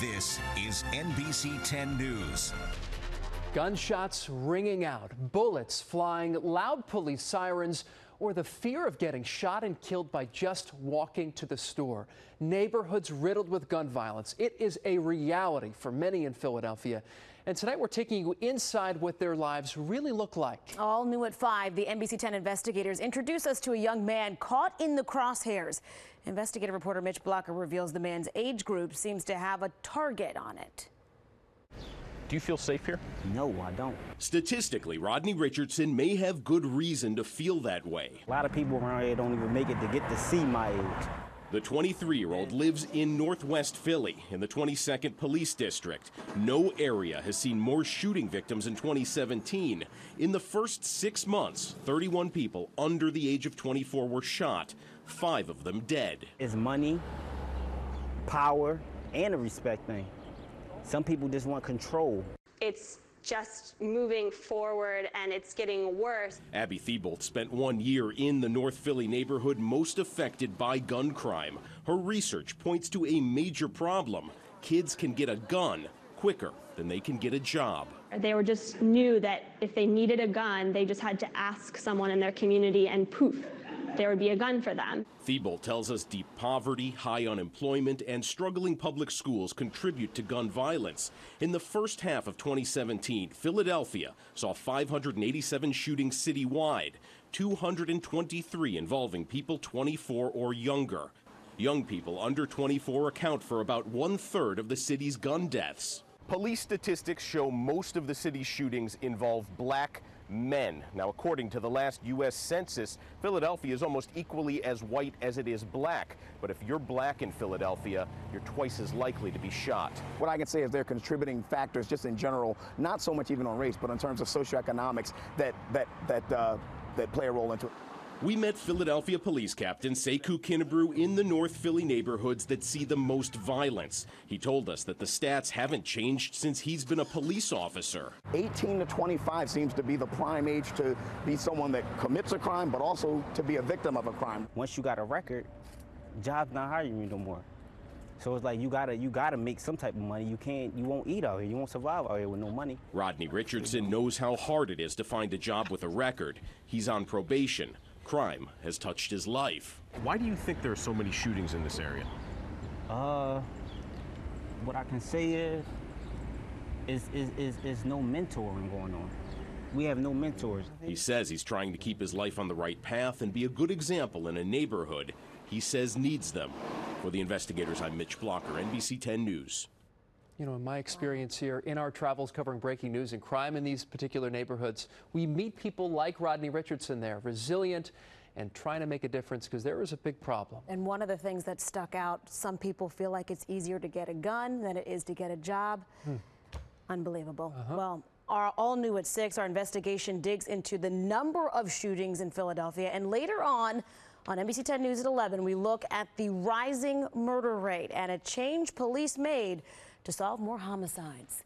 This is NBC 10 News. Gunshots ringing out, bullets flying, loud police sirens, or the fear of getting shot and killed by just walking to the store. Neighborhoods riddled with gun violence. It is a reality for many in Philadelphia. And tonight we're taking you inside what their lives really look like. All new at 5, the NBC 10 investigators introduce us to a young man caught in the crosshairs. Investigative reporter Mitch Blocker reveals the man's age group seems to have a target on it. Do you feel safe here? No, I don't. Statistically, Rodney Richardson may have good reason to feel that way. A lot of people around here don't even make it to get to see my age. The 23-year-old lives in Northwest Philly in the 22nd Police District. No area has seen more shooting victims in 2017. In the first 6 months, 31 people under the age of 24 were shot, 5 of them dead. It's money, power, and a respect thing. Some people just want control. It's just moving forward and it's getting worse. Abby Thibault spent 1 year in the North Philly neighborhood most affected by gun crime. Her research points to a major problem. Kids can get a gun quicker than they can get a job. They were just knew that if they needed a gun, they just had to ask someone in their community and poof, there would be a gun for them. Thibault tells us deep poverty, high unemployment, and struggling public schools contribute to gun violence. In the first half of 2017, Philadelphia saw 587 shootings citywide, 223 involving people 24 or younger. Young people under 24 account for about 1/3 of the city's gun deaths. Police statistics show most of the city's shootings involve black men. Now, according to the last U.S. Census, Philadelphia is almost equally as white as it is black. But if you're black in Philadelphia, you're twice as likely to be shot. What I can say is they're contributing factors just in general, not so much even on race, but in terms of socioeconomics that play a role into it. We met Philadelphia Police Captain Sekou Kinobrou in the North Philly neighborhoods that see the most violence. He told us that the stats haven't changed since he's been a police officer. 18 to 25 seems to be the prime age to be someone that commits a crime, but also to be a victim of a crime. Once you got a record, job's not hiring you no more. So it's like you gotta make some type of money. You won't eat out here. You won't survive out here with no money. Rodney Richardson knows how hard it is to find a job with a record. He's on probation. Crime has touched his life. Why do you think there are so many shootings in this area? What I can say is no mentoring going on. We have no mentors. He says he's trying to keep his life on the right path and be a good example in a neighborhood he says needs them. For the investigators, I'm Mitch Blocker, NBC 10 News. You know, in my experience here, in our travels covering breaking news and crime in these particular neighborhoods, we meet people like Rodney Richardson there, resilient and trying to make a difference because there is a big problem. And one of the things that stuck out, some people feel like it's easier to get a gun than it is to get a job. Unbelievable. Well, our all new at 6, our investigation digs into the number of shootings in Philadelphia. And later on NBC 10 News at 11, we look at the rising murder rate and a change police made to solve more homicides.